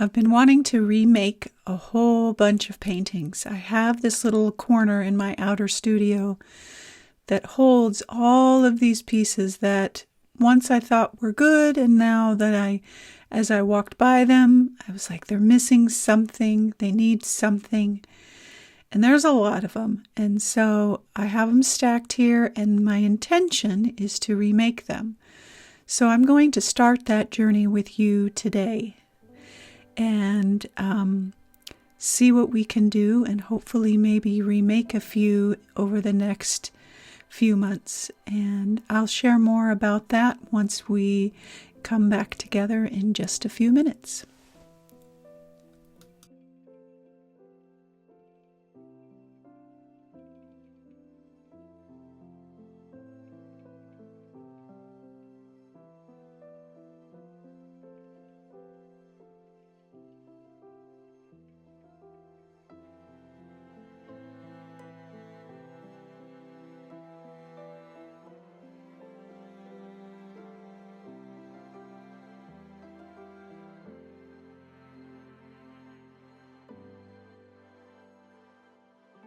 I've been wanting to remake a whole bunch of paintings. I have this little corner in my outer studio that holds all of these pieces that once I thought were good, and now that as I walked by them, I was like, they're missing something, they need something. And there's a lot of them. And so I have them stacked here, and my intention is to remake them. So I'm going to start that journey with you today and see what we can do, and hopefully maybe remake a few over the next few months. And I'll share more about that once we come back together in just a few minutes.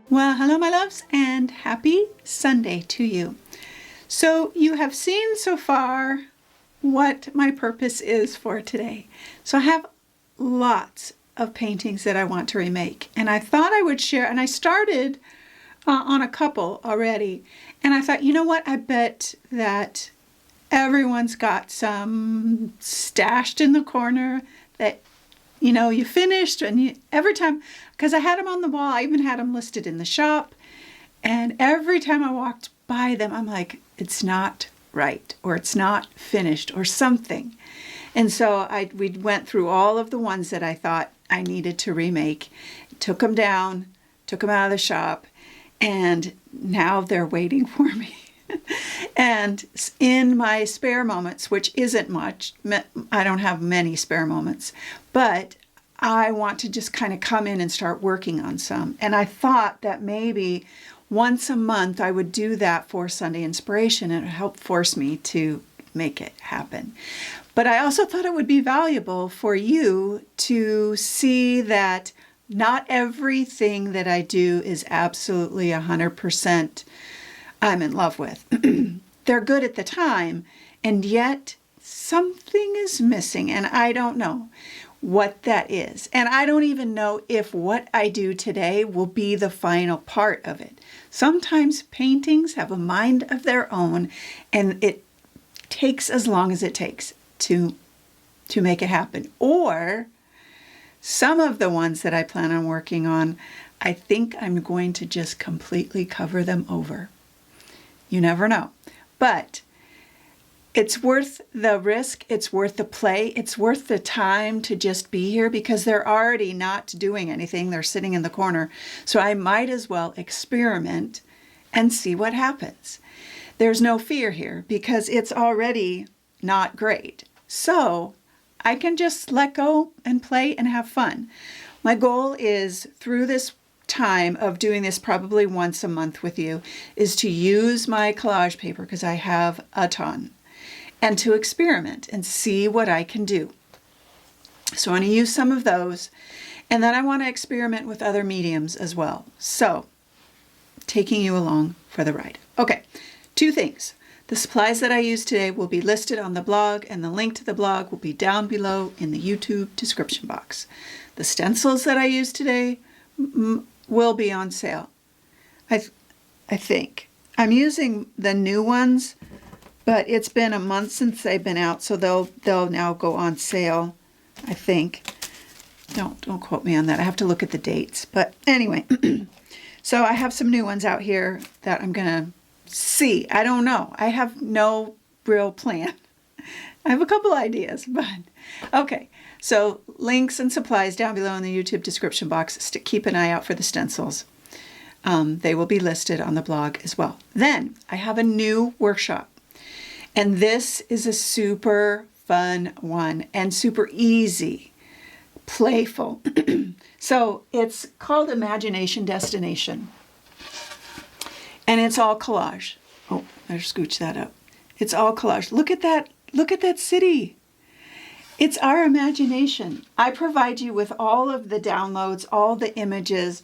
Well, hello, my loves, and happy Sunday to you. So you have seen so far what my purpose is for today. So I have lots of paintings that I want to remake, and I thought I would share, and I started on a couple already, and I thought, you know what, I bet that everyone's got some stashed in the corner that you finished, and every time, because I had them on the wall, I even had them listed in the shop, and every time I walked by them, I'm like, it's not right, or it's not finished, or something. And so we went through all of the ones that I thought I needed to remake, took them down, took them out of the shop, and now they're waiting for me. And in my spare moments, which isn't much, I don't have many spare moments, but I want to just kind of come in and start working on some. And I thought that maybe once a month I would do that for Sunday Inspiration, and it would help force me to make it happen. But I also thought it would be valuable for you to see that not everything that I do is absolutely 100% I'm in love with. They're good at the time, and yet something is missing, and I don't know what that is. And I don't even know if what I do today will be the final part of it. Sometimes paintings have a mind of their own, and it takes as long as it takes to make it happen. Or some of the ones that I plan on working on, I think I'm going to just completely cover them over. You never know. But it's worth the risk. It's worth the play. It's worth the time to just be here, because they're already not doing anything. They're sitting in the corner. So I might as well experiment and see what happens. There's no fear here because it's already not great. So I can just let go and play and have fun. My goal is, through this time of doing this probably once a month with you, is to use my collage paper, because I have a ton, and to experiment and see what I can do. So I want to use some of those, and then I want to experiment with other mediums as well. So taking you along for the ride. Okay, two things. The supplies that I use today will be listed on the blog, and the link to the blog will be down below in the YouTube description box. The stencils that I use today will be on sale. I think. I'm using the new ones, but it's been a month since they've been out, so they'll now go on sale, I think. Don't quote me on that. I have to look at the dates. But anyway, so I have some new ones out here that I'm going to see. I don't know. I have no real plan. I have a couple ideas, but okay. So links and supplies down below in the YouTube description box. Keep an eye out for the stencils. They will be listed on the blog as well. Then I have a new workshop, and this is a super fun one and super easy, playful. So it's called Imagination Destination, and it's all collage. Oh, I scooch that up. It's all collage. Look at that. Look at that city. It's our imagination. I provide you with all of the downloads, all the images.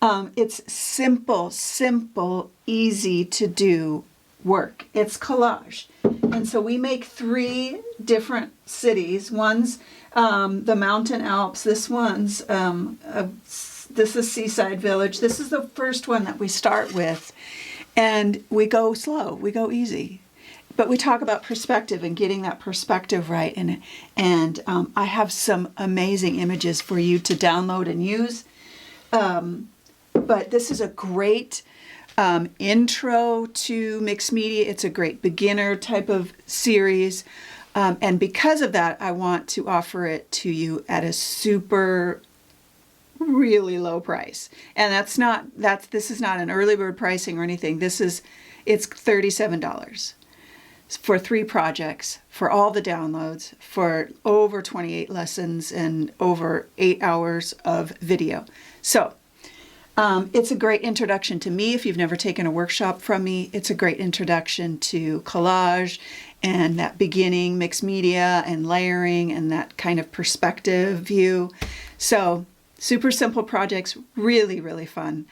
It's simple, easy to do work. It's collage. And so we make 3 different cities. One's the Mountain Alps. This one's, this is Seaside Village. This is the first one that we start with. And we go slow, we go easy. But we talk about perspective and getting that perspective right. And I have some amazing images for you to download and use. But this is a great intro to mixed media. It's a great beginner type of series. And because of that, I want to offer it to you at a super really low price. And this is not an early bird pricing or anything. It's $37 for 3 projects, for all the downloads, for over 28 lessons and over 8 hours of video. So it's a great introduction to me. If you've never taken a workshop from me, it's a great introduction to collage and that beginning mixed media and layering and that kind of perspective view. So super simple projects, really, really fun.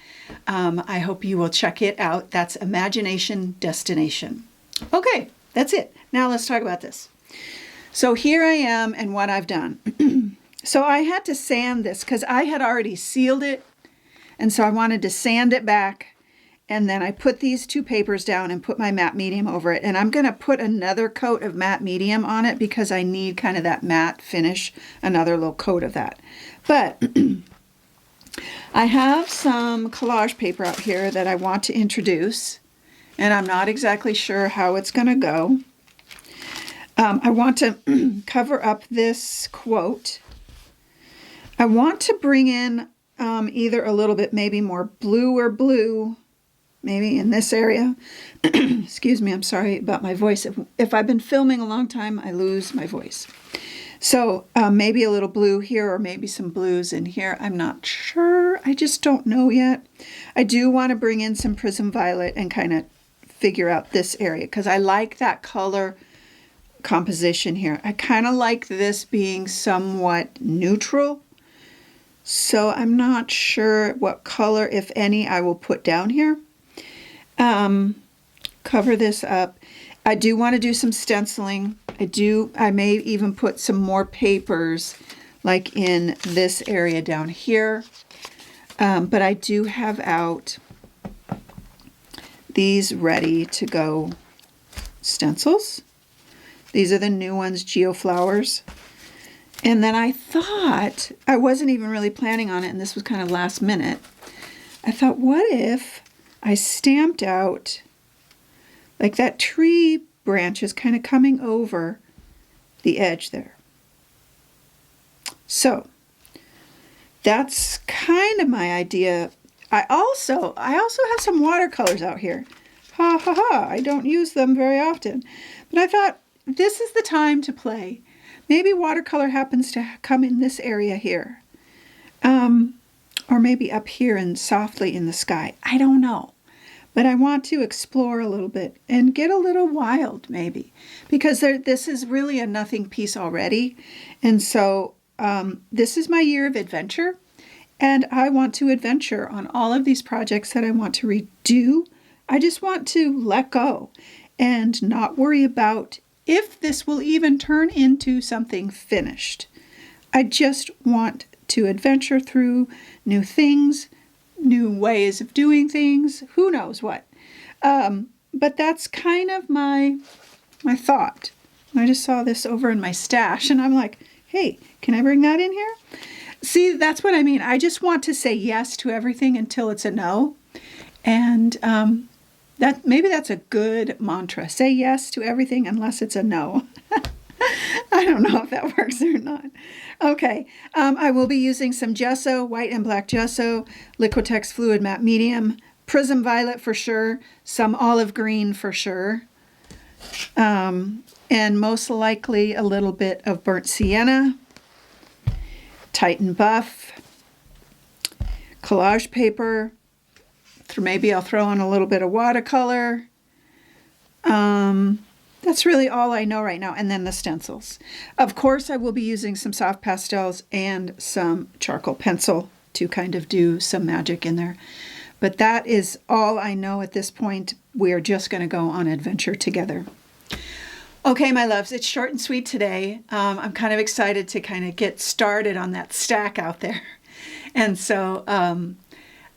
I hope you will check it out. That's Imagination Destination. Okay, that's it. Now let's talk about this. So here I am and what I've done. So I had to sand this because I had already sealed it. And so I wanted to sand it back. And then I put these 2 papers down and put my matte medium over it. And I'm going to put another coat of matte medium on it because I need kind of that matte finish, another little coat of that. But I have some collage paper out here that I want to introduce. And I'm not exactly sure how it's going to go. I want to cover up this quote. I want to bring in either a little bit maybe more blue, maybe in this area. Excuse me, I'm sorry about my voice. If I've been filming a long time, I lose my voice. So maybe a little blue here or maybe some blues in here. I'm not sure. I just don't know yet. I do want to bring in some Prism Violet and kind of figure out this area because I like that color composition here. I kind of like this being somewhat neutral. So I'm not sure what color, if any, I will put down here. Cover this up. I do want to do some stenciling. I may even put some more papers like in this area down here. But I do have out these ready to go stencils. These are the new ones, Geoflowers. And then I thought, I wasn't even really planning on it, and this was kind of last minute. I thought, what if I stamped out like that tree branches kind of coming over the edge there. So that's kind of my idea. I also have some watercolors out here. Ha ha ha, I don't use them very often. But I thought this is the time to play. Maybe watercolor happens to come in this area here. Or maybe up here and softly in the sky. I don't know. But I want to explore a little bit and get a little wild maybe. Because this is really a nothing piece already. And so this is my year of adventure. And I want to adventure on all of these projects that I want to redo. I just want to let go and not worry about if this will even turn into something finished. I just want to adventure through new things, new ways of doing things, who knows what. But that's kind of my thought. I just saw this over in my stash and I'm like, hey, can I bring that in here? See, that's what I mean. I just want to say yes to everything until it's a no. And maybe that's a good mantra. Say yes to everything unless it's a no. I don't know if that works or not. Okay, I will be using some gesso, white and black gesso, Liquitex Fluid Matte Medium, Prism Violet for sure, some olive green for sure, and most likely a little bit of burnt sienna, Titan Buff, collage paper, maybe I'll throw in a little bit of watercolor, That's really all I know right now. And then the stencils. Of course, I will be using some soft pastels and some charcoal pencil to kind of do some magic in there. But that is all I know at this point. We are just going to go on an adventure together. Okay, my loves, it's short and sweet today. I'm kind of excited to kind of get started on that stack out there. And so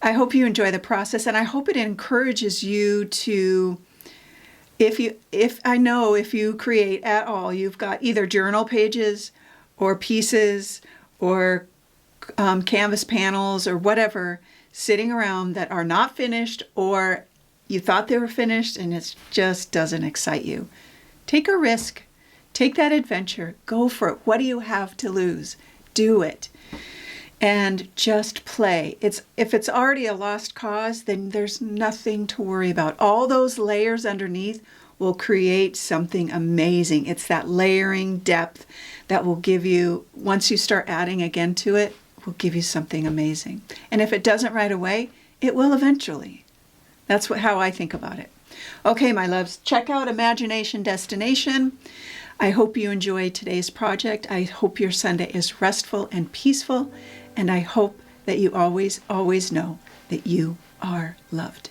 I hope you enjoy the process, and I hope it encourages you to, if you create at all, you've got either journal pages or pieces or canvas panels or whatever sitting around that are not finished, or you thought they were finished and it just doesn't excite you. Take a risk. Take that adventure. Go for it. What do you have to lose? Do it. And just play. If it's already a lost cause, then there's nothing to worry about. All those layers underneath will create something amazing. It's that layering depth that will give you, once you start adding again to it, will give you something amazing. And if it doesn't right away, it will eventually. That's how I think about it. Okay, my loves, check out Imagination Destination. I hope you enjoyed today's project. I hope your Sunday is restful and peaceful. And I hope that you always, always know that you are loved.